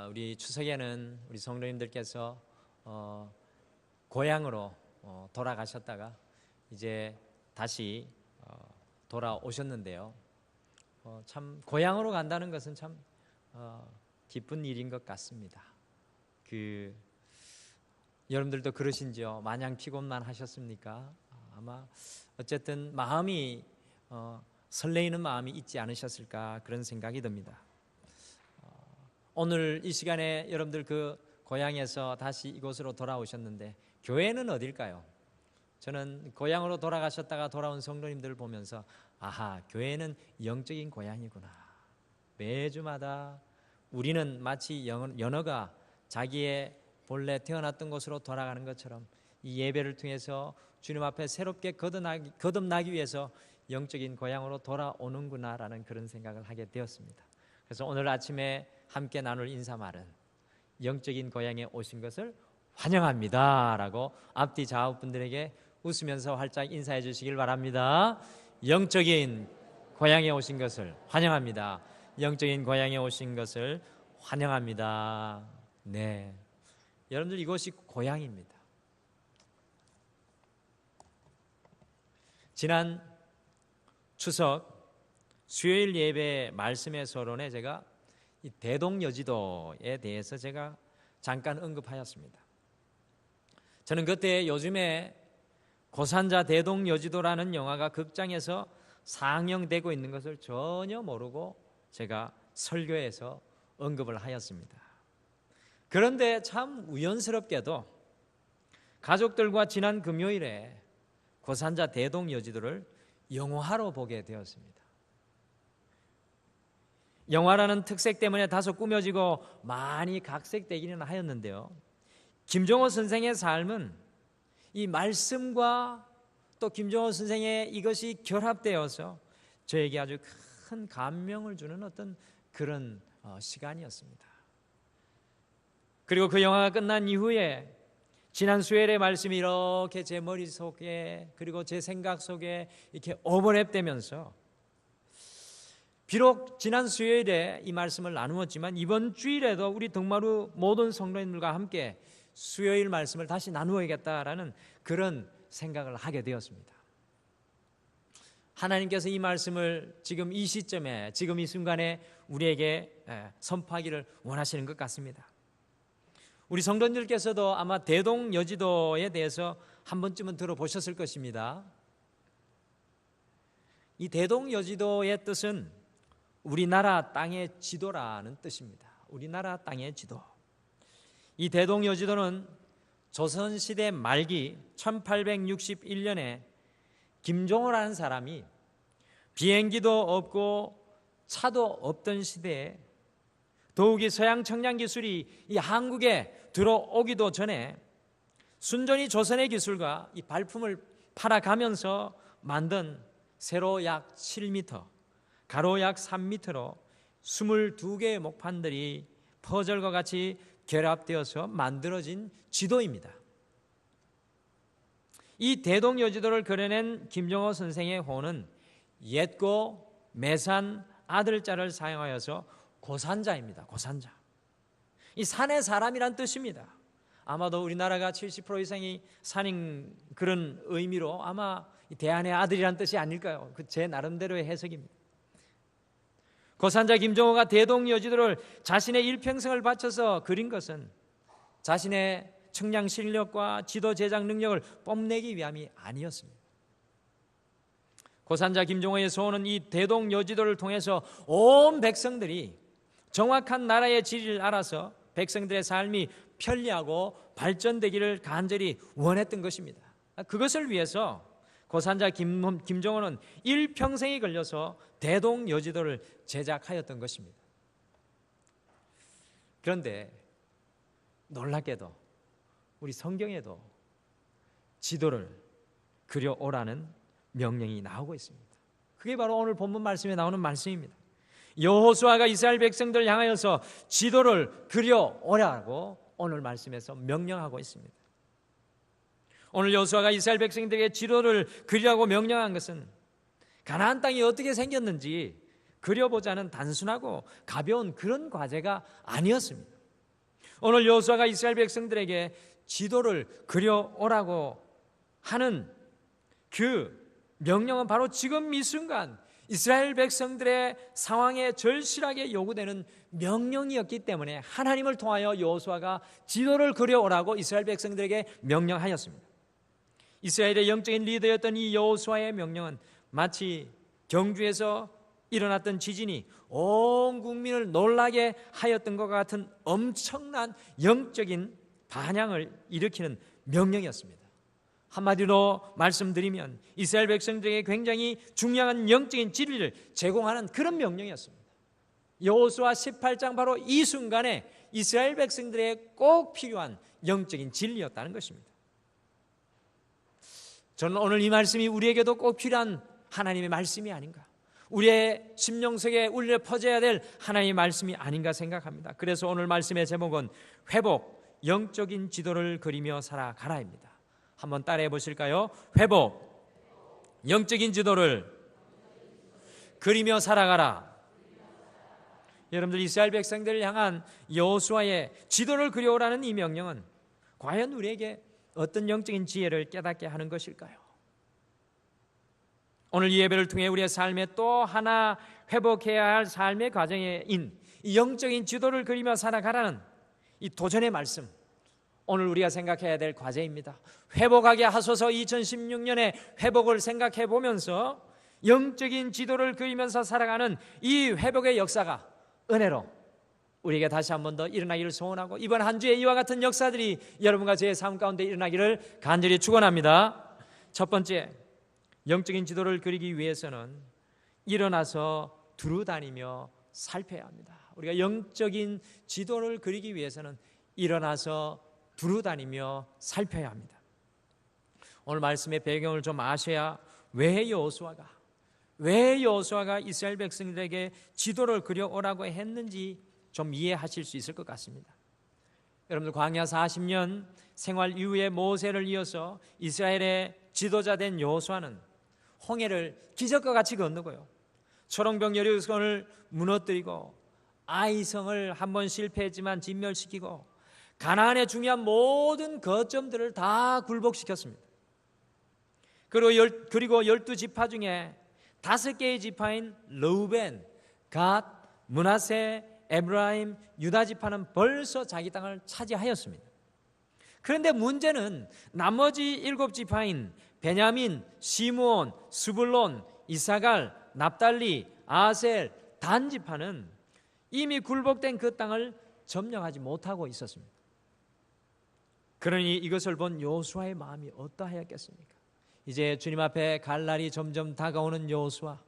우리 추석에는 우리 성도님들께서 고향으로 돌아가셨다가 이제 다시 돌아오셨는데요. 참 고향으로 간다는 것은 참 기쁜 일인 것 같습니다. 여러분들도 그러신지요? 마냥 피곤만 하셨습니까? 아마 어쨌든 마음이 설레이는 마음이 있지 않으셨을까 그런 생각이 듭니다. 오늘 이 시간에 여러분들 그 고향에서 다시 이곳으로 돌아오셨는데 교회는 어딜까요? 저는 고향으로 돌아가셨다가 돌아온 성도님들을 보면서 교회는 영적인 고향이구나. 매주마다 우리는 마치 연어가 자기의 본래 태어났던 곳으로 돌아가는 것처럼 이 예배를 통해서 주님 앞에 새롭게 거듭나기 위해서 영적인 고향으로 돌아오는구나라는 그런 생각을 하게 되었습니다. 그래서 오늘 아침에 함께 나눌 인사말은 영적인 고향에 오신 것을 환영합니다 라고 앞뒤 좌우분들에게 웃으면서 활짝 인사해 주시길 바랍니다. 영적인 고향에 오신 것을 환영합니다. 영적인 고향에 오신 것을 환영합니다. 네, 여러분들 이곳이 고향입니다. 지난 추석 수요일 예배 말씀의 서론에 제가 이 대동여지도에 대해서 제가 잠깐 언급하였습니다. 저는 그때 요즘에 고산자 대동여지도라는 영화가 극장에서 상영되고 있는 것을 전혀 모르고 제가 설교에서 언급을 하였습니다. 그런데 참 우연스럽게도 가족들과 지난 금요일에 고산자 대동여지도를 영화로 보게 되었습니다. 영화라는 특색 때문에 다소 꾸며지고 많이 각색되기는 하였는데요, 김종호 선생의 삶은 이 말씀과 또 김종호 선생의 이것이 결합되어서 저에게 아주 큰 감명을 주는 어떤 그런 시간이었습니다. 그리고 그 영화가 끝난 이후에 지난 수요일의 말씀이 이렇게 제 머릿속에 그리고 제 생각 속에 이렇게 오버랩되면서 비록 지난 수요일에 이 말씀을 나누었지만 이번 주일에도 우리 덕마루 모든 성도님들과 함께 수요일 말씀을 다시 나누어야겠다라는 그런 생각을 하게 되었습니다. 하나님께서 이 말씀을 지금 이 시점에 지금 이 순간에 우리에게 선포하기를 원하시는 것 같습니다. 우리 성도님들께서도 아마 대동여지도에 대해서 한 번쯤은 들어보셨을 것입니다. 이 대동여지도의 뜻은 우리나라 땅의 지도라는 뜻입니다. 우리나라 땅의 지도. 이 대동여지도는 조선시대 말기 1861년에 김종호라는 사람이 비행기도 없고 차도 없던 시대에 더욱이 서양 청량 기술이 이 한국에 들어오기도 전에 순전히 조선의 기술과 이 발품을 팔아가면서 만든 세로 약 7m, 가로 약 3m로 22개의 목판들이 퍼즐과 같이 결합되어서 만들어진 지도입니다. 이 대동여지도를 그려낸 김종호 선생의 호는 옛고 매산 아들자를 사용하여서 고산자입니다. 고산자. 이 산의 사람이란 뜻입니다. 아마도 우리나라가 70% 이상이 산인 그런 의미로 아마 대안의 아들이란 뜻이 아닐까요? 제 나름대로의 해석입니다. 고산자 김종호가 대동여지도를 자신의 일평생을 바쳐서 그린 것은 자신의 청량 실력과 지도 제작 능력을 뽐내기 위함이 아니었습니다. 고산자 김종호의 소원은 이 대동여지도를 통해서 온 백성들이 정확한 나라의 지리를 알아서 백성들의 삶이 편리하고 발전되기를 간절히 원했던 것입니다. 그것을 위해서 고산자 김종호는 일평생이 걸려서 대동여지도를 제작하였던 것입니다. 그런데 놀랍게도 우리 성경에도 지도를 그려오라는 명령이 나오고 있습니다. 그게 바로 오늘 본문 말씀에 나오는 말씀입니다. 여호수아가 이스라엘 백성들을 향하여서 지도를 그려오라고 오늘 말씀에서 명령하고 있습니다. 오늘 여호수아가 이스라엘 백성들에게 지도를 그리라고 명령한 것은 가나안 땅이 어떻게 생겼는지 그려보자는 단순하고 가벼운 그런 과제가 아니었습니다. 오늘 여호수아가 이스라엘 백성들에게 지도를 그려오라고 하는 그 명령은 바로 지금 이 순간 이스라엘 백성들의 상황에 절실하게 요구되는 명령이었기 때문에 하나님을 통하여 여호수아가 지도를 그려오라고 이스라엘 백성들에게 명령하였습니다. 이스라엘의 영적인 리더였던 이 여호수아의 명령은 마치 경주에서 일어났던 지진이 온 국민을 놀라게 하였던 것 같은 엄청난 영적인 반향을 일으키는 명령이었습니다. 한마디로 말씀드리면 이스라엘 백성들에게 굉장히 중요한 영적인 진리를 제공하는 그런 명령이었습니다. 여호수아 18장 바로 이 순간에 이스라엘 백성들에게 꼭 필요한 영적인 진리였다는 것입니다. 저는 오늘 이 말씀이 우리에게도 꼭 필요한 하나님의 말씀이 아닌가, 우리의 심령 속에 울려 퍼져야 될 하나님의 말씀이 아닌가 생각합니다. 그래서 오늘 말씀의 제목은 회복, 영적인 지도를 그리며 살아가라입니다. 한번 따라해 보실까요? 회복, 영적인 지도를 그리며 살아가라. 여러분들, 이스라엘 백성들을 향한 여호수아의 지도를 그려오라는 이 명령은 과연 우리에게 어떤 영적인 지혜를 깨닫게 하는 것일까요? 오늘 이 예배를 통해 우리의 삶에 또 하나 회복해야 할 삶의 과정인 이 영적인 지도를 그리며 살아가라는 이 도전의 말씀, 오늘 우리가 생각해야 될 과제입니다. 회복하게 하소서. 2016년에 회복을 생각해 보면서 영적인 지도를 그리면서 살아가는 이 회복의 역사가 은혜로 우리에게 다시 한 번 더 일어나기를 소원하고, 이번 한 주에 이와 같은 역사들이 여러분과 제 삶 가운데 일어나기를 간절히 축원합니다. 첫 번째, 영적인 지도를 그리기 위해서는 일어나서 두루다니며 살펴야 합니다. 우리가 영적인 지도를 그리기 위해서는 일어나서 두루다니며 살펴야 합니다. 오늘 말씀의 배경을 좀 아셔야 왜 여호수아가 이스라엘 백성들에게 지도를 그려오라고 했는지 좀 이해하실 수 있을 것 같습니다. 여러분들, 광야 40년 생활 이후에 모세를 이어서 이스라엘의 지도자 된 여호수아는 홍해를 기적과 같이 건너고요, 초롱병 여리고성을 무너뜨리고 아이성을 한번 실패했지만 진멸시키고 가나안의 중요한 모든 거점들을 다 굴복시켰습니다. 그리고 12지파 중에 5개의 지파인 르우벤, 갓, 므낫세, 에브라임, 유다 지파는 벌써 자기 땅을 차지하였습니다. 그런데 문제는 나머지 7지파인 베냐민, 시므온, 스불론, 이사갈, 납달리, 아셀, 단 지파는 이미 굴복된 그 땅을 점령하지 못하고 있었습니다. 그러니 이것을 본 여호수아의 마음이 어떠하였겠습니까? 이제 주님 앞에 갈 날이 점점 다가오는 여호수아,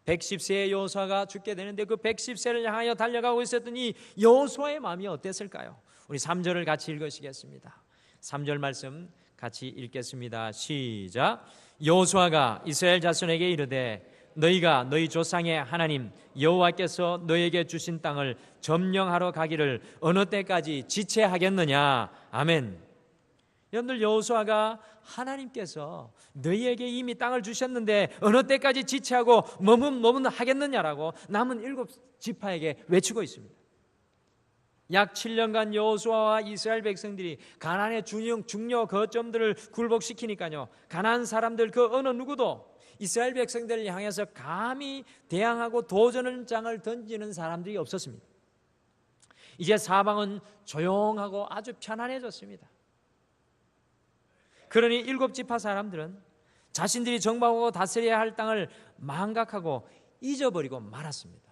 110세의 여호수아가 죽게 되는데 그 110세를 향하여 달려가고 있었던 이 여호수아의 마음이 어땠을까요? 우리 3절을 같이 읽으시겠습니다. 3절 말씀 같이 읽겠습니다. 시작. 여호수아가 이스라엘 자손에게 이르되 너희가 너희 조상의 하나님 여호와께서 너희에게 주신 땅을 점령하러 가기를 어느 때까지 지체하겠느냐. 아멘. 여러분들, 여호수아가 하나님께서 너희에게 이미 땅을 주셨는데 어느 때까지 지체하고 머문 하겠느냐라고 남은 7지파에게 외치고 있습니다. 약 7년간 여호수아와 이스라엘 백성들이 가나안의 중요 거점들을 굴복시키니까요, 가나안 사람들 그 어느 누구도 이스라엘 백성들을 향해서 감히 대항하고 도전장을 던지는 사람들이 없었습니다. 이제 사방은 조용하고 아주 편안해졌습니다. 그러니 7지파 사람들은 자신들이 정복하고 다스려야 할 땅을 망각하고 잊어버리고 말았습니다.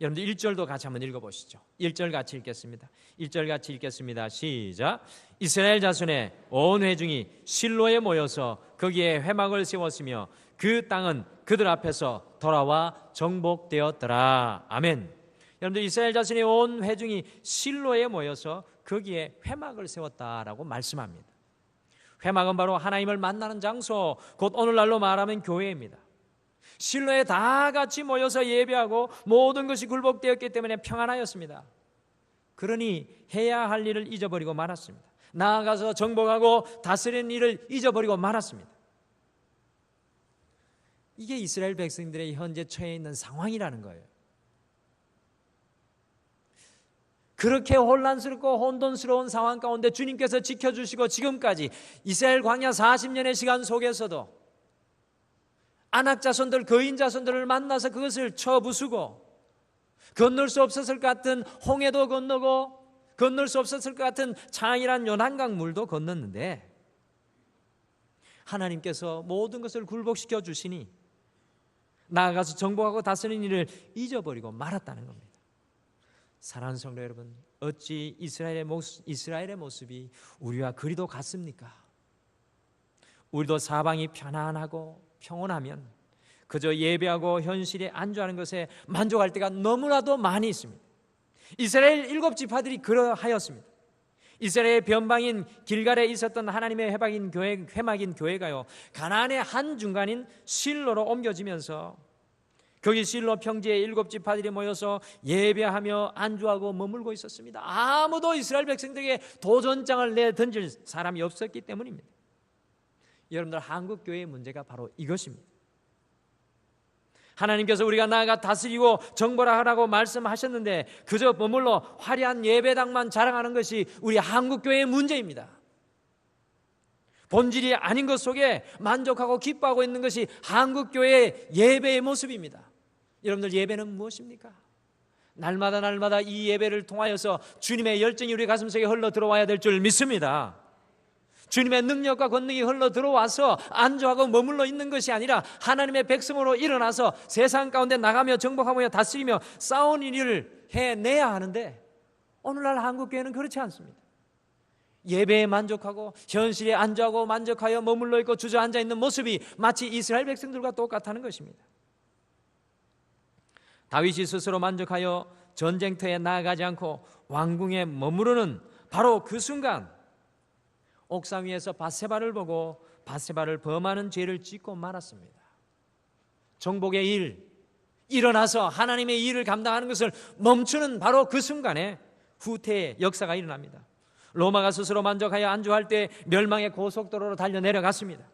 여러분들 1절도 같이 한번 읽어보시죠. 1절 같이 읽겠습니다. 1절 같이 읽겠습니다. 시작. 이스라엘 자손의 온 회중이 실로에 모여서 거기에 회막을 세웠으며 그 땅은 그들 앞에서 돌아와 정복되었더라. 아멘. 여러분들, 이스라엘 자손의 온 회중이 실로에 모여서 거기에 회막을 세웠다라고 말씀합니다. 회막은 바로 하나님을 만나는 장소, 곧 오늘날로 말하면 교회입니다. 실로에 다 같이 모여서 예배하고 모든 것이 굴복되었기 때문에 평안하였습니다. 그러니 해야 할 일을 잊어버리고 말았습니다. 나아가서 정복하고 다스리는 일을 잊어버리고 말았습니다. 이게 이스라엘 백성들의 현재 처해 있는 상황이라는 거예요. 그렇게 혼란스럽고 혼돈스러운 상황 가운데 주님께서 지켜주시고 지금까지 이스라엘 광야 40년의 시간 속에서도 아낙 자손들, 거인 자손들을 만나서 그것을 쳐부수고 건널 수 없었을 것 같은 홍해도 건너고 건널 수 없었을 것 같은 창이란 요단강 물도 건넜는데 하나님께서 모든 것을 굴복시켜 주시니 나아가서 정복하고 다스리는 일을 잊어버리고 말았다는 겁니다. 사랑하는 성도 여러분, 어찌 이스라엘의 모습이 우리와 그리도 같습니까? 우리도 사방이 편안하고 평온하면 그저 예배하고 현실에 안주하는 것에 만족할 때가 너무나도 많이 있습니다. 이스라엘 7지파들이 그러하였습니다. 이스라엘의 변방인 길갈에 있었던 하나님의 회막인 교회가요, 가나안의 한 중간인 실로로 옮겨지면서 거기 실로 평지에 7지파들이 모여서 예배하며 안주하고 머물고 있었습니다. 아무도 이스라엘 백성들에게 도전장을 내던질 사람이 없었기 때문입니다. 여러분들, 한국교회의 문제가 바로 이것입니다. 하나님께서 우리가 나아가 다스리고 정벌하 하라고 말씀하셨는데 그저 머물러 화려한 예배당만 자랑하는 것이 우리 한국교회의 문제입니다. 본질이 아닌 것 속에 만족하고 기뻐하고 있는 것이 한국교회의 예배의 모습입니다. 여러분들, 예배는 무엇입니까? 날마다 이 예배를 통하여서 주님의 열정이 우리 가슴속에 흘러 들어와야 될 줄 믿습니다. 주님의 능력과 권능이 흘러 들어와서 안주하고 머물러 있는 것이 아니라 하나님의 백성으로 일어나서 세상 가운데 나가며 정복하며 다스리며 싸우는 일을 해내야 하는데 오늘날 한국교회는 그렇지 않습니다. 예배에 만족하고 현실에 안주하고 만족하여 머물러 있고 주저앉아 있는 모습이 마치 이스라엘 백성들과 똑같다는 것입니다. 다윗이 스스로 만족하여 전쟁터에 나아가지 않고 왕궁에 머무르는 바로 그 순간 옥상 위에서 밧세바를 보고 밧세바를 범하는 죄를 짓고 말았습니다. 정복의 일, 일어나서 하나님의 일을 감당하는 것을 멈추는 바로 그 순간에 후퇴의 역사가 일어납니다. 로마가 스스로 만족하여 안주할 때 멸망의 고속도로로 달려 내려갔습니다.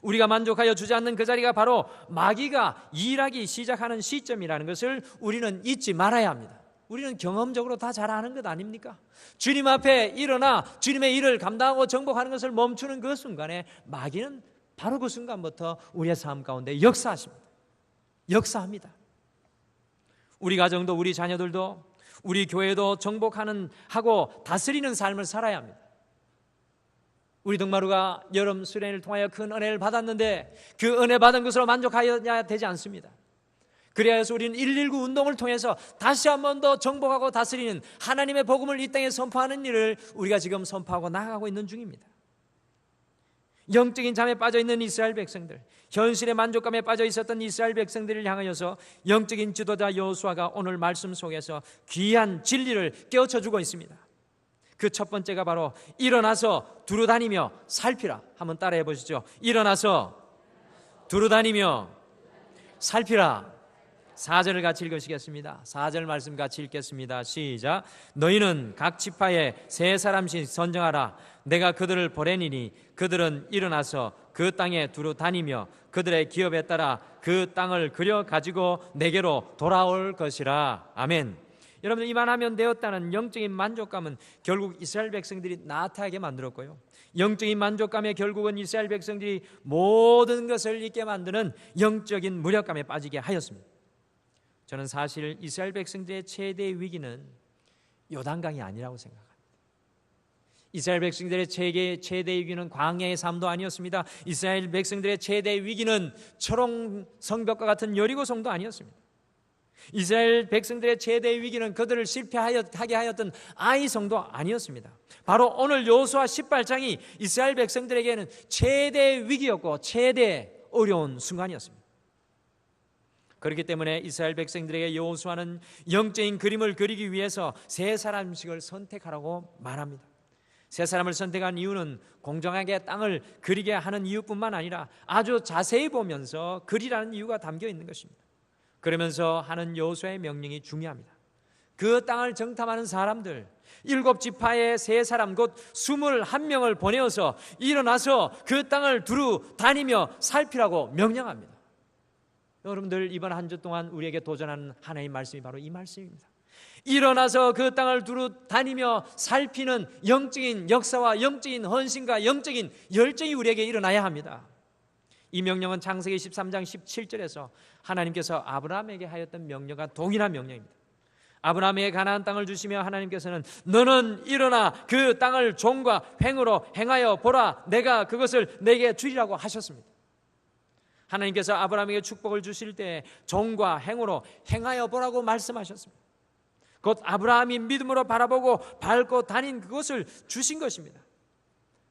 우리가 만족하여 주저앉는 그 자리가 바로 마귀가 일하기 시작하는 시점이라는 것을 우리는 잊지 말아야 합니다. 우리는 경험적으로 다 잘 아는 것 아닙니까? 주님 앞에 일어나 주님의 일을 감당하고 정복하는 것을 멈추는 그 순간에 마귀는 바로 그 순간부터 우리의 삶 가운데 역사합니다. 우리 가정도 우리 자녀들도 우리 교회도 하고 다스리는 삶을 살아야 합니다. 우리 등마루가 여름 수련을 통하여 큰 은혜를 받았는데 그 은혜 받은 것으로 만족하여야 되지 않습니다. 그래야 해서 우리는 119 운동을 통해서 다시 한 번 더 정복하고 다스리는 하나님의 복음을 이 땅에 선포하는 일을 우리가 지금 선포하고 나아가고 있는 중입니다. 영적인 잠에 빠져 있는 이스라엘 백성들, 현실의 만족감에 빠져 있었던 이스라엘 백성들을 향하여서 영적인 지도자 여호수아가 오늘 말씀 속에서 귀한 진리를 깨우쳐주고 있습니다. 그 첫 번째가 바로 일어나서 두루다니며 살피라. 한번 따라해 보시죠. 일어나서 두루다니며 살피라. 4절을 같이 읽으시겠습니다. 4절 말씀 같이 읽겠습니다. 시작. 너희는 각 지파에 세 사람씩 선정하라. 내가 그들을 보내니니 그들은 일어나서 그 땅에 두루 다니며 그들의 기업에 따라 그 땅을 그려 가지고 내게로 돌아올 것이라. 아멘. 여러분, 이만하면 되었다는 영적인 만족감은 결국 이스라엘 백성들이 나타나게 만들었고요, 영적인 만족감의 결국은 이스라엘 백성들이 모든 것을 잊게 만드는 영적인 무력감에 빠지게 하였습니다. 저는 사실 이스라엘 백성들의 최대의 위기는 요단강이 아니라고 생각합니다. 이스라엘 백성들의 최대의 위기는 광야의 삶도 아니었습니다. 이스라엘 백성들의 최대의 위기는 초롱 성벽과 같은 여리고 성도 아니었습니다. 이스라엘 백성들의 최대의 위기는 그들을 실패하게 하였던 아이 성도 아니었습니다. 바로 오늘 여호수아 18장이 이스라엘 백성들에게는 최대의 위기였고 최대의 어려운 순간이었습니다. 그렇기 때문에 이스라엘 백성들에게 여호수아는 영적인 그림을 그리기 위해서 세 사람씩을 선택하라고 말합니다. 세 사람을 선택한 이유는 공정하게 땅을 그리게 하는 이유뿐만 아니라 아주 자세히 보면서 그리라는 이유가 담겨 있는 것입니다. 그러면서 하는 여호수아의 명령이 중요합니다. 그 땅을 정탐하는 사람들 7지파의 세 사람 곧 21명을 보내어서 일어나서 그 땅을 두루 다니며 살피라고 명령합니다. 여러분들 이번 한 주 동안 우리에게 도전하는 하나님의 말씀이 바로 이 말씀입니다. 일어나서 그 땅을 두루 다니며 살피는 영적인 역사와 영적인 헌신과 영적인 열정이 우리에게 일어나야 합니다. 이 명령은 창세기 13장 17절에서 하나님께서 아브라함에게 하였던 명령과 동일한 명령입니다. 아브라함에게 가나안 땅을 주시며 하나님께서는 너는 일어나 그 땅을 종과 횡으로 행하여 보라, 내가 그것을 내게 주리라고 하셨습니다. 하나님께서 아브라함에게 축복을 주실 때 종과 행으로 행하여 보라고 말씀하셨습니다. 곧 아브라함이 믿음으로 바라보고 밟고 다닌 그것을 주신 것입니다.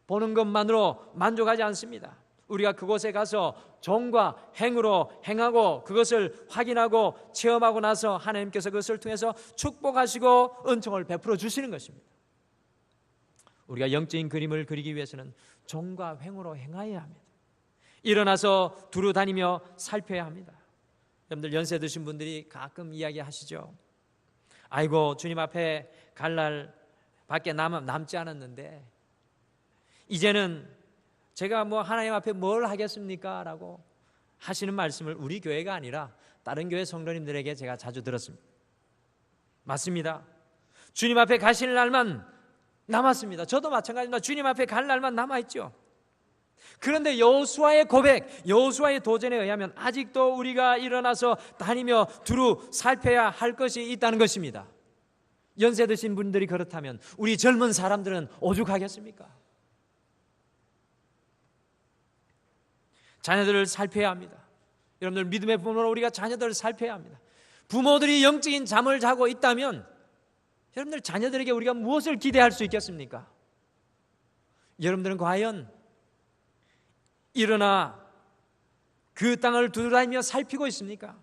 보는 것만으로 만족하지 않습니다. 우리가 그곳에 가서 종과 행으로 행하고 그것을 확인하고 체험하고 나서 하나님께서 그것을 통해서 축복하시고 은총을 베풀어 주시는 것입니다. 우리가 영적인 그림을 그리기 위해서는 종과 행으로 행하여야 합니다. 일어나서 두루 다니며 살펴야 합니다. 여러분들 연세 드신 분들이 가끔 이야기하시죠. 아이고, 주님 앞에 갈 날 밖에 남지 않았는데 이제는 제가 하나님 앞에 뭘 하겠습니까? 라고 하시는 말씀을 우리 교회가 아니라 다른 교회 성도님들에게 제가 자주 들었습니다. 맞습니다. 주님 앞에 가실 날만 남았습니다. 저도 마찬가지입니다. 주님 앞에 갈 날만 남아있죠. 그런데 여호수아의 고백, 여호수아의 도전에 의하면 아직도 우리가 일어나서 다니며 두루 살펴야 할 것이 있다는 것입니다. 연세 드신 분들이 그렇다면 우리 젊은 사람들은 오죽하겠습니까? 자녀들을 살펴야 합니다. 여러분들 믿음의 부모로 우리가 자녀들을 살펴야 합니다. 부모들이 영적인 잠을 자고 있다면 여러분들 자녀들에게 우리가 무엇을 기대할 수 있겠습니까? 여러분들은 과연 일어나 그 땅을 두루다니며 살피고 있습니까?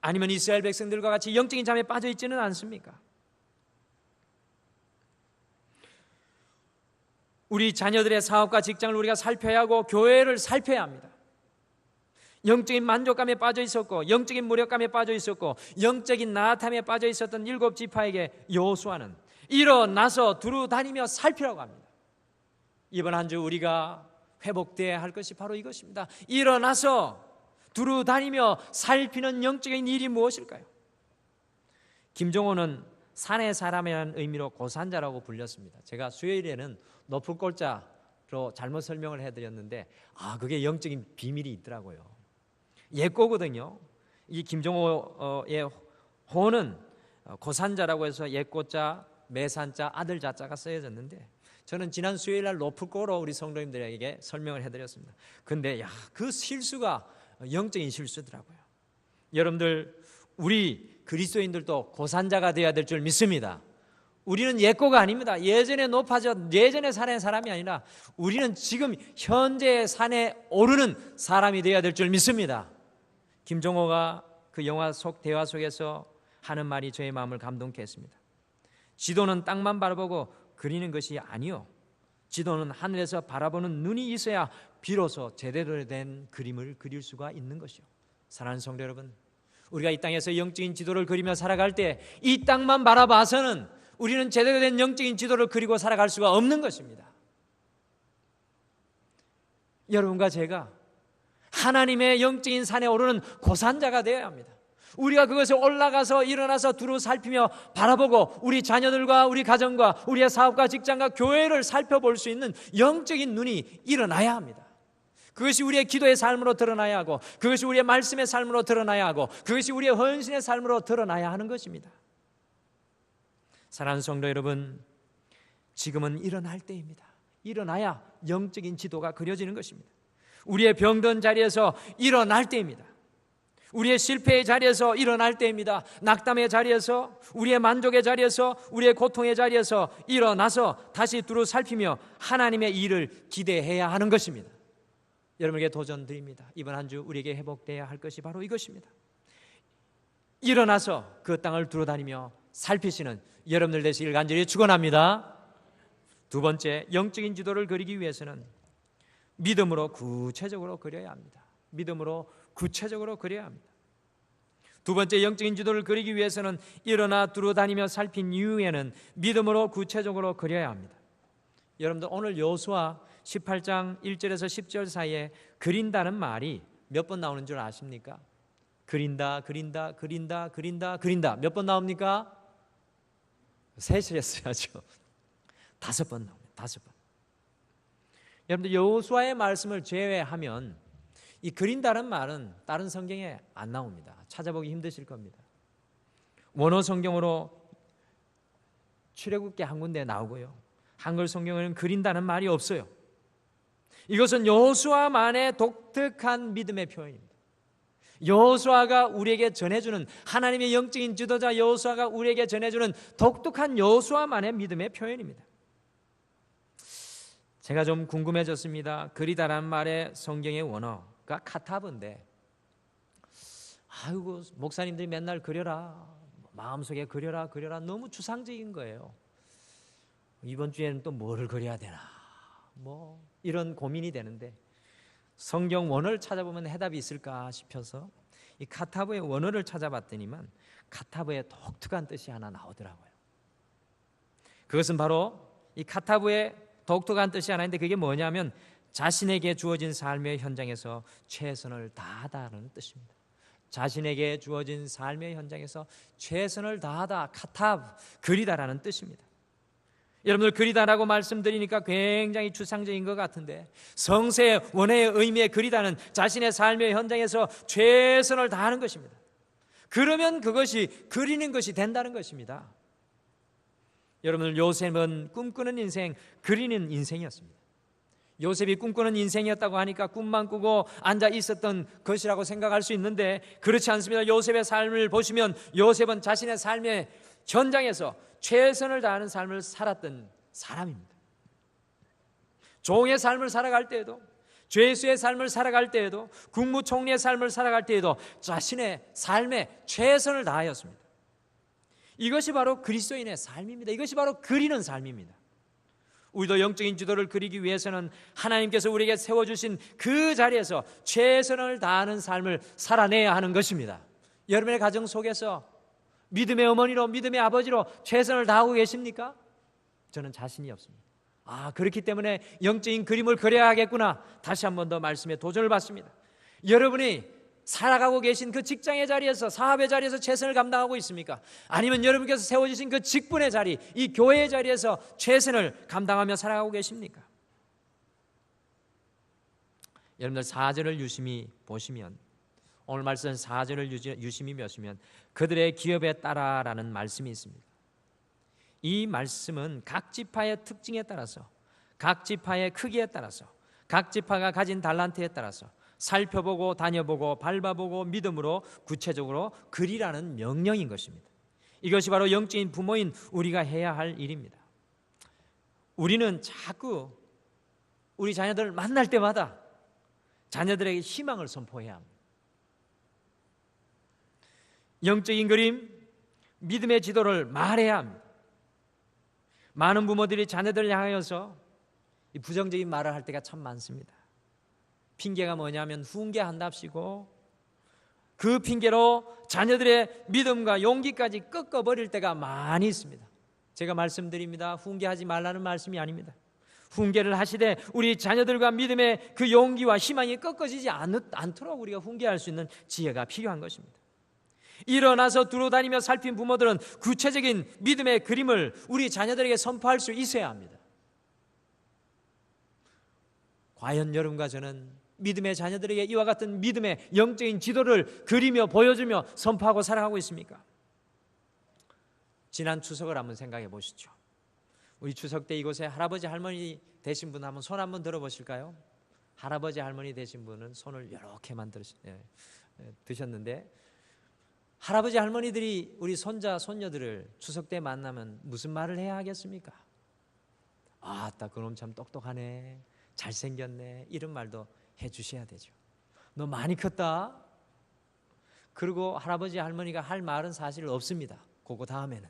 아니면 이스라엘 백성들과 같이 영적인 잠에 빠져 있지는 않습니까? 우리 자녀들의 사업과 직장을 우리가 살펴야 하고 교회를 살펴야 합니다. 영적인 만족감에 빠져 있었고 영적인 무력감에 빠져 있었고 영적인 나아탐에 빠져 있었던 7지파에게 여호수아는 일어나서 두루 다니며 살피라고 합니다. 이번 한 주 우리가 회복되어야 할 것이 바로 이것입니다. 일어나서 두루 다니며 살피는 영적인 일이 무엇일까요? 김종호는 산의 사람이라는 의미로 고산자라고 불렸습니다. 제가 수요일에는 높은 골자로 잘못 설명을 해드렸는데 그게 영적인 비밀이 있더라고요. 옛고거든요. 이 김종호의 호는 고산자라고 해서 옛고자, 매산자, 아들 자자가 쓰여졌는데 저는 지난 수요일 날 높을고로 우리 성도님들에게 설명을 해드렸습니다. 근데 그 실수가 영적인 실수더라고요. 여러분들 우리 그리스도인들도 고산자가 되어야 될 줄 믿습니다. 우리는 옛고가 아닙니다. 예전에 높아져 예전에 산의 사람이 아니라 우리는 지금 현재의 산에 오르는 사람이 되어야 될 줄 믿습니다. 김종호가 그 영화 속 대화 속에서 하는 말이 저의 마음을 감동케 했습니다. 지도는 땅만 바라보고 그리는 것이 아니요, 지도는 하늘에서 바라보는 눈이 있어야 비로소 제대로 된 그림을 그릴 수가 있는 것이요. 사랑하는 성도 여러분, 우리가 이 땅에서 영적인 지도를 그리며 살아갈 때 이 땅만 바라봐서는 우리는 제대로 된 영적인 지도를 그리고 살아갈 수가 없는 것입니다. 여러분과 제가 하나님의 영적인 산에 오르는 고산자가 되어야 합니다. 우리가 그것을 올라가서 일어나서 두루 살피며 바라보고 우리 자녀들과 우리 가정과 우리의 사업과 직장과 교회를 살펴볼 수 있는 영적인 눈이 일어나야 합니다. 그것이 우리의 기도의 삶으로 드러나야 하고 그것이 우리의 말씀의 삶으로 드러나야 하고 그것이 우리의 헌신의 삶으로 드러나야 하는 것입니다. 사랑하는 성도 여러분, 지금은 일어날 때입니다. 일어나야 영적인 지도가 그려지는 것입니다. 우리의 병든 자리에서 일어날 때입니다. 우리의 실패의 자리에서 일어날 때입니다. 낙담의 자리에서, 우리의 만족의 자리에서, 우리의 고통의 자리에서 일어나서 다시 두루 살피며 하나님의 일을 기대해야 하는 것입니다. 여러분에게 도전 드립니다. 이번 한 주 우리에게 회복되어야 할 것이 바로 이것입니다. 일어나서 그 땅을 두루다니며 살피시는 여러분들 되시길 간절히 축원합니다. 두 번째, 영적인 지도를 그리기 위해서는 믿음으로 구체적으로 그려야 합니다. 믿음으로 구체적으로 그려야 합니다. 두 번째, 영적인 지도를 그리기 위해서는 일어나 두루다니며 살핀 이후에는 믿음으로 구체적으로 그려야 합니다. 여러분들 오늘 여호수아 18장 1절에서 10절 사이에 그린다는 말이 몇 번 나오는 줄 아십니까? 그린다, 그린다, 그린다, 그린다, 그린다. 몇 번 나옵니까? 셋을 했어야죠. 5번 나옵니다. 5번. 여러분들 여호수아의 말씀을 제외하면 이 그린다는 말은 다른 성경에 안 나옵니다. 찾아보기 힘드실 겁니다. 원어 성경으로 출애굽기 한 군데 나오고요. 한글 성경에는 그린다는 말이 없어요. 이것은 여호수아만의 독특한 믿음의 표현입니다. 여호수아가 우리에게 전해주는, 하나님의 영적인 지도자 여호수아가 우리에게 전해주는 독특한 여호수아만의 믿음의 표현입니다. 제가 좀 궁금해졌습니다. 그리다라는 말의 성경의 원어가 카타브인데, 아이고 목사님들이 맨날 그려라, 마음속에 그려라 그려라, 너무 추상적인 거예요. 이번 주에는 또 뭐를 그려야 되나, 뭐 이런 고민이 되는데, 성경 원어를 찾아보면 해답이 있을까 싶어서 이 카타브의 원어를 찾아봤더니만 카타브의 독특한 뜻이 하나 나오더라고요. 그것은 바로 이 카타브의 독특한 뜻이 하나 있는데, 그게 뭐냐면 자신에게 주어진 삶의 현장에서 최선을 다하다는 뜻입니다. 자신에게 주어진 삶의 현장에서 최선을 다하다, 카타브, 그리다라는 뜻입니다. 여러분들 그리다라고 말씀드리니까 굉장히 추상적인 것 같은데, 성세의 원어의 의미의 그리다는 자신의 삶의 현장에서 최선을 다하는 것입니다. 그러면 그것이 그리는 것이 된다는 것입니다. 여러분들 요셉은 꿈꾸는 인생, 그리는 인생이었습니다. 요셉이 꿈꾸는 인생이었다고 하니까 꿈만 꾸고 앉아 있었던 것이라고 생각할 수 있는데, 그렇지 않습니다. 요셉의 삶을 보시면 요셉은 자신의 삶의 현장에서 최선을 다하는 삶을 살았던 사람입니다. 종의 삶을 살아갈 때에도, 죄수의 삶을 살아갈 때에도, 국무총리의 삶을 살아갈 때에도 자신의 삶에 최선을 다하였습니다. 이것이 바로 그리스도인의 삶입니다. 이것이 바로 그리는 삶입니다. 우리도 영적인 지도를 그리기 위해서는 하나님께서 우리에게 세워주신 그 자리에서 최선을 다하는 삶을 살아내야 하는 것입니다. 여러분의 가정 속에서 믿음의 어머니로, 믿음의 아버지로 최선을 다하고 계십니까? 저는 자신이 없습니다. 그렇기 때문에 영적인 그림을 그려야 하겠구나, 다시 한 번 더 말씀에 도전을 받습니다. 여러분이 살아가고 계신 그 직장의 자리에서, 사업의 자리에서 최선을 감당하고 있습니까? 아니면 여러분께서 세워주신 그 직분의 자리, 이 교회의 자리에서 최선을 감당하며 살아가고 계십니까? 여러분들 4절을 유심히 보시면, 오늘 말씀 4절을 유심히 보시면 그들의 기업에 따라라는 말씀이 있습니다. 이 말씀은 각 지파의 특징에 따라서, 각 지파의 크기에 따라서, 각 지파가 가진 달란트에 따라서 살펴보고 다녀보고 밟아보고 믿음으로 구체적으로 그리라는 명령인 것입니다. 이것이 바로 영적인 부모인 우리가 해야 할 일입니다. 우리는 자꾸 우리 자녀들을 만날 때마다 자녀들에게 희망을 선포해야 합니다. 영적인 그림, 믿음의 지도를 말해야 합니다. 많은 부모들이 자녀들을 향하여서 이 부정적인 말을 할 때가 참 많습니다. 핑계가 뭐냐면 훈계한답시고, 그 핑계로 자녀들의 믿음과 용기까지 꺾어버릴 때가 많이 있습니다. 제가 말씀드립니다. 훈계하지 말라는 말씀이 아닙니다. 훈계를 하시되 우리 자녀들과 믿음의 그 용기와 희망이 꺾어지지 않도록 우리가 훈계할 수 있는 지혜가 필요한 것입니다. 일어나서 두루다니며 살핀 부모들은 구체적인 믿음의 그림을 우리 자녀들에게 선포할 수 있어야 합니다. 과연 여러분과 저는 믿음의 자녀들에게 이와 같은 믿음의 영적인 지도를 그리며 보여주며 선포하고 살아가고 있습니까? 지난 추석을 한번 생각해 보시죠. 우리 추석 때 이곳에 할아버지 할머니 되신 분 한번 손 한번 들어보실까요? 할아버지 할머니 되신 분은 손을 이렇게만 드셨는데, 할아버지 할머니들이 우리 손자 손녀들을 추석 때 만나면 무슨 말을 해야 하겠습니까? 아따 그놈 참 똑똑하네, 잘생겼네, 이런 말도 해주셔야 되죠. 너 많이 컸다. 그리고 할아버지 할머니가 할 말은 사실 없습니다. 그거 다음에는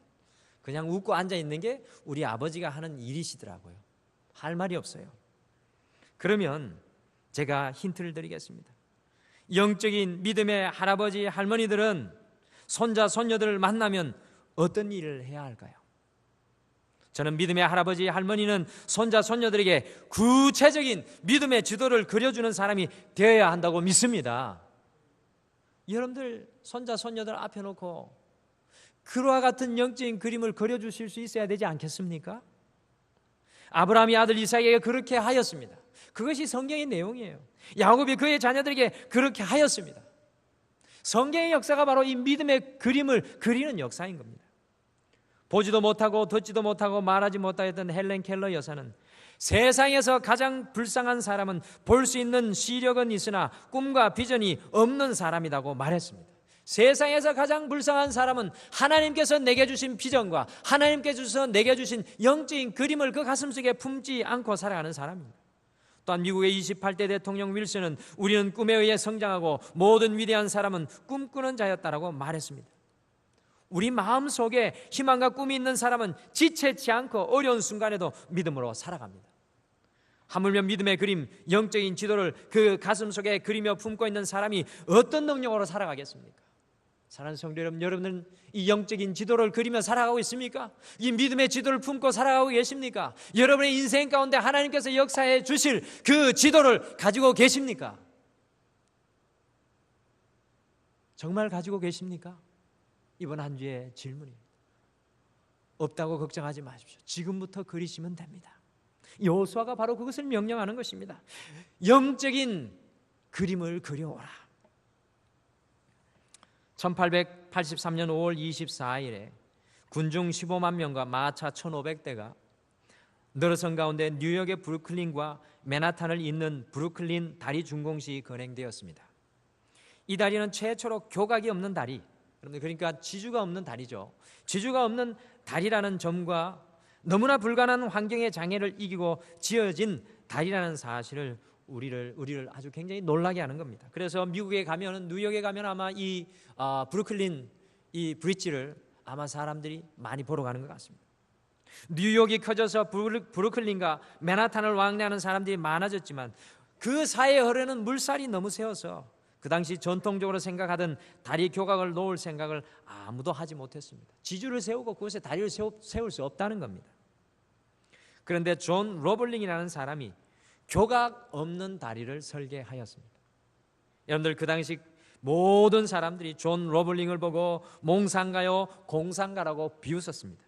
그냥 웃고 앉아 있는 게 우리 아버지가 하는 일이시더라고요. 할 말이 없어요. 그러면 제가 힌트를 드리겠습니다. 영적인 믿음의 할아버지 할머니들은 손자 손녀들을 만나면 어떤 일을 해야 할까요? 저는 믿음의 할아버지 할머니는 손자 손녀들에게 구체적인 믿음의 지도를 그려주는 사람이 되어야 한다고 믿습니다. 여러분들 손자 손녀들 앞에 놓고 그와 같은 영적인 그림을 그려주실 수 있어야 되지 않겠습니까? 아브라함이 아들 이삭에게 그렇게 하였습니다. 그것이 성경의 내용이에요. 야곱이 그의 자녀들에게 그렇게 하였습니다. 성경의 역사가 바로 이 믿음의 그림을 그리는 역사인 겁니다. 보지도 못하고 듣지도 못하고 말하지 못하였던 헬렌 켈러 여사는 세상에서 가장 불쌍한 사람은 볼 수 있는 시력은 있으나 꿈과 비전이 없는 사람이라고 말했습니다. 세상에서 가장 불쌍한 사람은 하나님께서 내게 주신 비전과 하나님께서 내게 주신 영적인 그림을 그 가슴속에 품지 않고 살아가는 사람입니다. 또한 미국의 28대 대통령 윌슨은 우리는 꿈에 의해 성장하고 모든 위대한 사람은 꿈꾸는 자였다라고 말했습니다. 우리 마음속에 희망과 꿈이 있는 사람은 지체치 않고 어려운 순간에도 믿음으로 살아갑니다. 하물며 믿음의 그림, 영적인 지도를 그 가슴속에 그리며 품고 있는 사람이 어떤 능력으로 살아가겠습니까? 사랑하는 성도 여러분, 여러분은 이 영적인 지도를 그리며 살아가고 있습니까? 이 믿음의 지도를 품고 살아가고 계십니까? 여러분의 인생 가운데 하나님께서 역사해 주실 그 지도를 가지고 계십니까? 정말 가지고 계십니까? 이번 한 주의 질문입니다. 없다고 걱정하지 마십시오. 지금부터 그리시면 됩니다. 여호수아가 바로 그것을 명령하는 것입니다. 영적인 그림을 그려오라. 1883년 5월 24일에 군중 15만 명과 마차 1500대가 늘어선 가운데 뉴욕의 브루클린과 맨하탄을 잇는 브루클린 다리 준공식이 건행되었습니다. 이 다리는 최초로 교각이 없는 다리, 그러니까 지주가 없는 다리죠. 지주가 없는 다리라는 점과 너무나 불가능한 환경의 장애를 이기고 지어진 다리라는 사실을 우리를 아주 굉장히 놀라게 하는 겁니다. 그래서 미국에 가면, 뉴욕에 가면 아마 이 브루클린 이 브릿지를 아마 사람들이 많이 보러 가는 것 같습니다. 뉴욕이 커져서 브루클린과 맨하탄을 왕래하는 사람들이 많아졌지만 그 사이에 흐르는 물살이 너무 세어서 그 당시 전통적으로 생각하던 다리 교각을 놓을 생각을 아무도 하지 못했습니다. 지주를 세우고 그곳에 다리를 세울 수 없다는 겁니다. 그런데 존 로블링이라는 사람이 교각 없는 다리를 설계하였습니다. 여러분들 그 당시 모든 사람들이 존 로블링을 보고 몽상가요 공상가라고 비웃었습니다.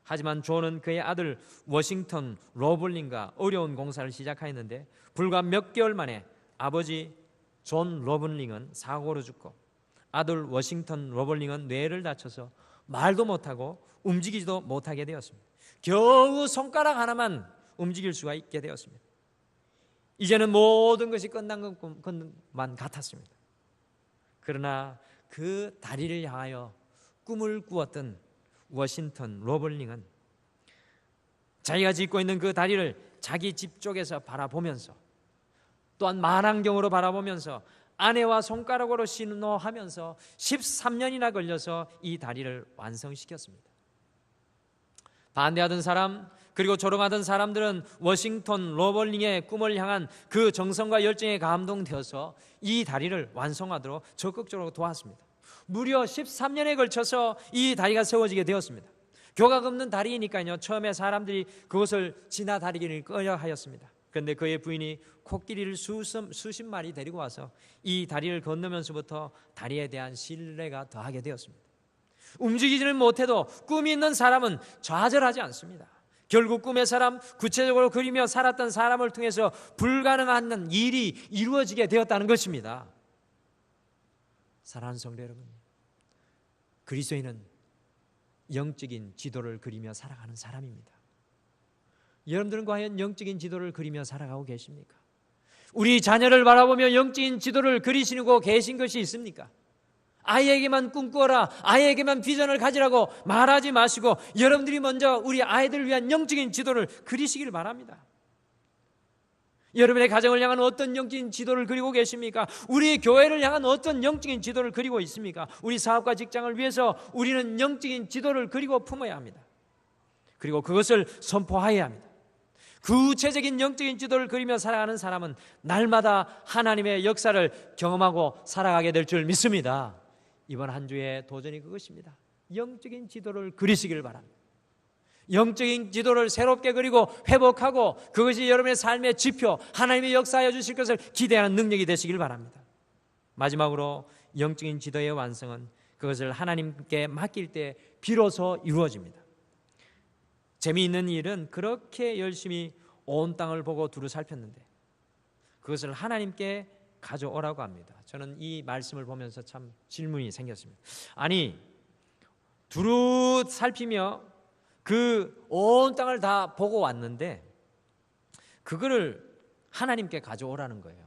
하지만 존은 그의 아들 워싱턴 로블링과 어려운 공사를 시작하였는데 불과 몇 개월 만에 아버지 존 로블링은 사고로 죽고 아들 워싱턴 로블링은 뇌를 다쳐서 말도 못하고 움직이지도 못하게 되었습니다. 겨우 손가락 하나만 움직일 수가 있게 되었습니다. 이제는 모든 것이 끝난 것만 같았습니다. 그러나 그 다리를 향하여 꿈을 꾸었던 워싱턴 로블링은 자기가 짓고 있는 그 다리를 자기 집 쪽에서 바라보면서 또한 만안경으로 바라보면서 아내와 손가락으로 신호하면서 13년이나 걸려서 이 다리를 완성시켰습니다. 반대하던 사람 그리고 조롱하던 사람들은 워싱턴 로블링의 꿈을 향한 그 정성과 열정에 감동되어서 이 다리를 완성하도록 적극적으로 도왔습니다. 무려 13년에 걸쳐서 이 다리가 세워지게 되었습니다. 교각 없는 다리이니까요, 처음에 사람들이 그것을 지나다니기를 꺼려하였습니다. 그런데 그의 부인이 코끼리를 수십 마리 데리고 와서 이 다리를 건너면서부터 다리에 대한 신뢰가 더하게 되었습니다. 움직이지는 못해도 꿈이 있는 사람은 좌절하지 않습니다. 결국 꿈의 사람, 구체적으로 그리며 살았던 사람을 통해서 불가능한 일이 이루어지게 되었다는 것입니다. 사랑하는 성도 여러분, 그리스도인은 영적인 지도를 그리며 살아가는 사람입니다. 여러분들은 과연 영적인 지도를 그리며 살아가고 계십니까? 우리 자녀를 바라보며 영적인 지도를 그리시고 계신 것이 있습니까? 아이에게만 꿈꾸어라, 아이에게만 비전을 가지라고 말하지 마시고 여러분들이 먼저 우리 아이들을 위한 영적인 지도를 그리시길 바랍니다. 여러분의 가정을 향한 어떤 영적인 지도를 그리고 계십니까? 우리 교회를 향한 어떤 영적인 지도를 그리고 있습니까? 우리 사업과 직장을 위해서 우리는 영적인 지도를 그리고 품어야 합니다. 그리고 그것을 선포해야 합니다. 구체적인 영적인 지도를 그리며 살아가는 사람은 날마다 하나님의 역사를 경험하고 살아가게 될 줄 믿습니다. 이번 한 주의 도전이 그것입니다. 영적인 지도를 그리시길 바랍니다. 영적인 지도를 새롭게 그리고 회복하고 그것이 여러분의 삶의 지표, 하나님의 역사하여 주실 것을 기대하는 능력이 되시길 바랍니다. 마지막으로 영적인 지도의 완성은 그것을 하나님께 맡길 때 비로소 이루어집니다. 재미있는 일은 그렇게 열심히 온 땅을 보고 두루 살폈는데 그것을 하나님께 가져오라고 합니다. 저는 이 말씀을 보면서 참 질문이 생겼습니다. 아니, 두루 살피며 그 온 땅을 다 보고 왔는데 그거를 하나님께 가져오라는 거예요.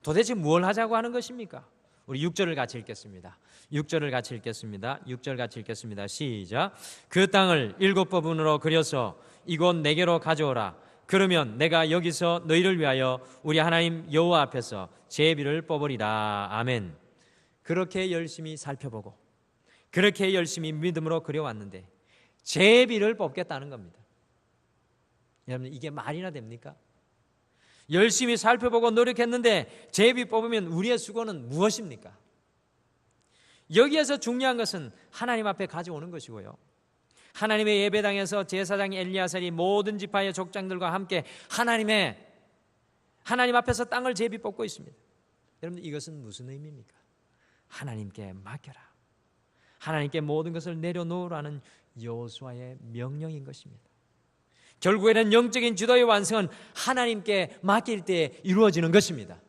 도대체 뭘 하자고 하는 것입니까? 우리 6절을 같이 읽겠습니다. 6절을 같이 읽겠습니다. 6절 같이 읽겠습니다. 시작. 그 땅을 7부분으로 그려서 이곳 내게로 가져오라. 그러면 내가 여기서 너희를 위하여 우리 하나님 여호와 앞에서 제비를 뽑으리라. 아멘. 그렇게 열심히 살펴보고 그렇게 열심히 믿음으로 그려왔는데 제비를 뽑겠다는 겁니다. 여러분, 이게 말이나 됩니까? 열심히 살펴보고 노력했는데 제비 뽑으면 우리의 수고는 무엇입니까? 여기에서 중요한 것은 하나님 앞에 가져오는 것이고요, 하나님의 예배당에서 제사장 엘리야살이 모든 지파의 족장들과 함께 하나님 앞에서 땅을 제비 뽑고 있습니다. 여러분, 이것은 무슨 의미입니까? 하나님께 맡겨라, 하나님께 모든 것을 내려놓으라는 여호수아의 명령인 것입니다. 결국에는 영적인 지도의 완성은 하나님께 맡길 때 이루어지는 것입니다.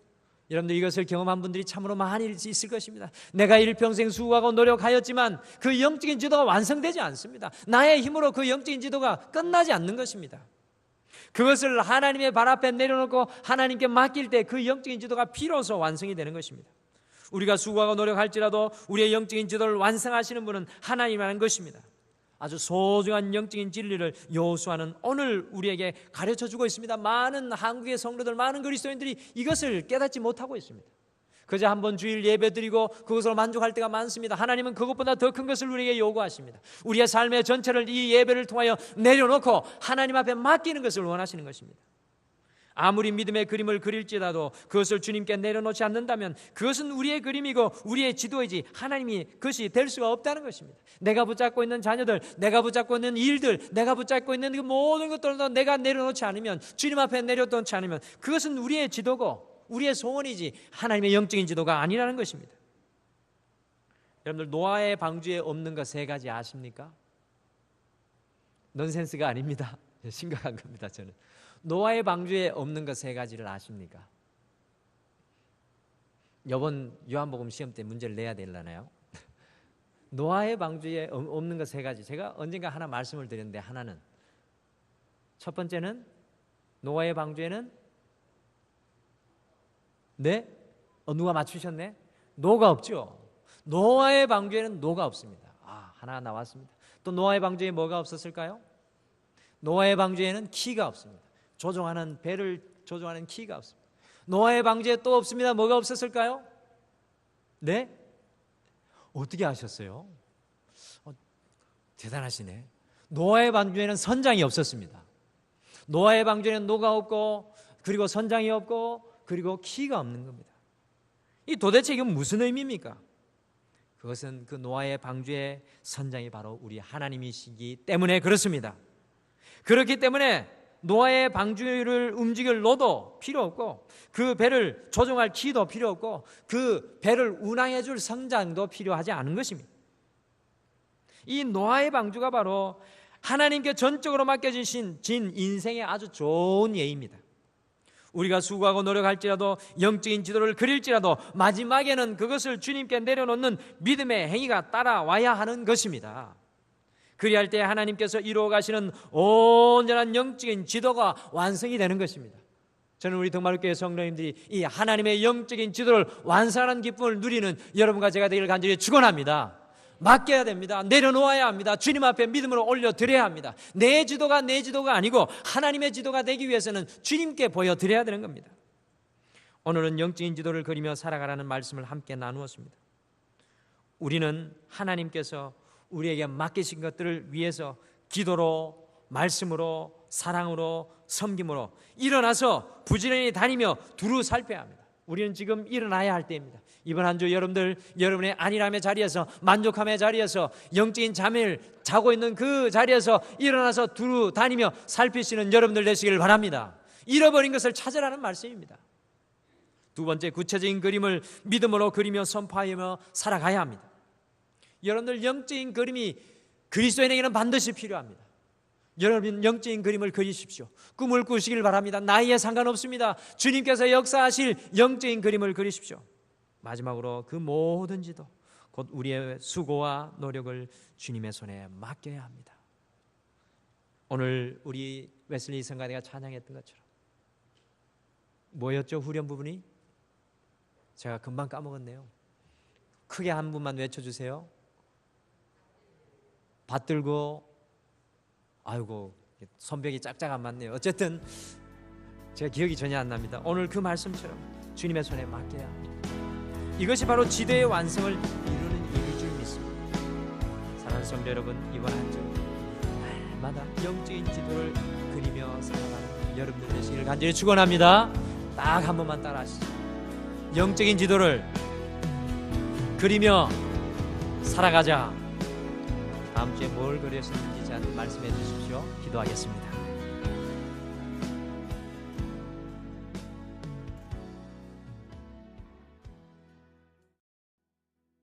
여러분들, 이것을 경험한 분들이 참으로 많이 있을 것입니다. 내가 일평생 수고하고 노력하였지만 그 영적인 지도가 완성되지 않습니다. 나의 힘으로 그 영적인 지도가 끝나지 않는 것입니다. 그것을 하나님의 발 앞에 내려놓고 하나님께 맡길 때 그 영적인 지도가 비로소 완성이 되는 것입니다. 우리가 수고하고 노력할지라도 우리의 영적인 지도를 완성하시는 분은 하나님이라는 것입니다. 아주 소중한 영적인 진리를 여호수아는 오늘 우리에게 가르쳐주고 있습니다. 많은 한국의 성도들, 많은 그리스도인들이 이것을 깨닫지 못하고 있습니다. 그저 한번 주일 예배 드리고 그것으로 만족할 때가 많습니다. 하나님은 그것보다 더 큰 것을 우리에게 요구하십니다. 우리의 삶의 전체를 이 예배를 통하여 내려놓고 하나님 앞에 맡기는 것을 원하시는 것입니다. 아무리 믿음의 그림을 그릴지라도 그것을 주님께 내려놓지 않는다면 그것은 우리의 그림이고 우리의 지도이지 하나님이 그것이 될 수가 없다는 것입니다. 내가 붙잡고 있는 자녀들, 내가 붙잡고 있는 일들, 내가 붙잡고 있는 그 모든 것들도 내가 내려놓지 않으면, 주님 앞에 내려놓지 않으면 그것은 우리의 지도고 우리의 소원이지 하나님의 영적인 지도가 아니라는 것입니다. 여러분들, 노아의 방주에 없는 것 3가지 아십니까? 넌센스가 아닙니다. 심각한 겁니다. 저는 노아의 방주에 없는 것 3가지를 아십니까? 이번 요한복음 시험 때 문제를 내야 되려나요? 노아의 방주에 없는 것 3가지, 제가 언젠가 하나 말씀을 드렸는데, 하나는, 첫 번째는 노아의 방주에는 누가 맞추셨네? 노가 없죠. 노아의 방주에는 노가 없습니다. 하나 나왔습니다. 또 노아의 방주에 뭐가 없었을까요? 노아의 방주에는 키가 없습니다. 배를 조종하는 키가 없습니다. 노아의 방주에 또 없습니다. 뭐가 없었을까요? 네? 어떻게 아셨어요? 대단하시네. 노아의 방주에는 선장이 없었습니다. 노아의 방주에는 노가 없고, 그리고 선장이 없고, 그리고 키가 없는 겁니다. 도대체 이건 무슨 의미입니까? 그것은 그 노아의 방주의 선장이 바로 우리 하나님이시기 때문에 그렇습니다. 그렇기 때문에 노아의 방주를 움직일 노도 필요 없고, 그 배를 조종할 키도 필요 없고, 그 배를 운항해 줄 선장도 필요하지 않은 것입니다. 이 노아의 방주가 바로 하나님께 전적으로 맡겨진 인생의 아주 좋은 예입니다. 우리가 수고하고 노력할지라도, 영적인 지도를 그릴지라도 마지막에는 그것을 주님께 내려놓는 믿음의 행위가 따라와야 하는 것입니다. 그리할 때 하나님께서 이루어 가시는 온전한 영적인 지도가 완성이 되는 것입니다. 저는 우리 덕마루교회 성도님들이 이 하나님의 영적인 지도를 완성하는 기쁨을 누리는 여러분과 제가 되기를 간절히 축원합니다. 맡겨야 됩니다. 내려놓아야 합니다. 주님 앞에 믿음으로 올려드려야 합니다. 내 지도가 아니고 하나님의 지도가 되기 위해서는 주님께 보여드려야 되는 겁니다. 오늘은 영적인 지도를 그리며 살아가라는 말씀을 함께 나누었습니다. 우리는 하나님께서 우리에게 맡기신 것들을 위해서 기도로, 말씀으로, 사랑으로, 섬김으로 일어나서 부지런히 다니며 두루 살펴야 합니다. 우리는 지금 일어나야 할 때입니다. 이번 한 주 여러분의 안일함의 자리에서, 만족함의 자리에서, 영적인 잠을 자고 있는 그 자리에서 일어나서 두루 다니며 살피시는 여러분들 되시길 바랍니다. 잃어버린 것을 찾으라는 말씀입니다. 두 번째, 구체적인 그림을 믿음으로 그리며 선포하며 살아가야 합니다. 여러분들 영적인 그림이 그리스도인에게는 반드시 필요합니다. 여러분 영적인 그림을 그리십시오. 꿈을 꾸시길 바랍니다. 나이에 상관없습니다. 주님께서 역사하실 영적인 그림을 그리십시오. 마지막으로 그 뭐든지도 곧 우리의 수고와 노력을 주님의 손에 맡겨야 합니다. 오늘 우리 웨슬리 성가대가 찬양했던 것처럼 뭐였죠? 후렴 부분이? 제가 금방 까먹었네요. 크게 한 분만 외쳐주세요. 받들고, 아이고 손뼉이 짝짝 안 맞네요. 어쨌든 제가 기억이 전혀 안 납니다. 오늘 그 말씀처럼 주님의 손에 맡겨야 합니다. 이것이 바로 지도의 완성을 이루는 일일 줄 믿습니다. 사랑하는 성도 여러분, 이번 한 주 날마다 영적인 지도를 그리며 살아가는 여러분들 되시기를 간절히 축원합니다. 딱 한 번만 따라 하시죠. 영적인 지도를 그리며 살아가자. 다음 주에 뭘 그렸는지 저한테 말씀해 주십시오. 기도하겠습니다.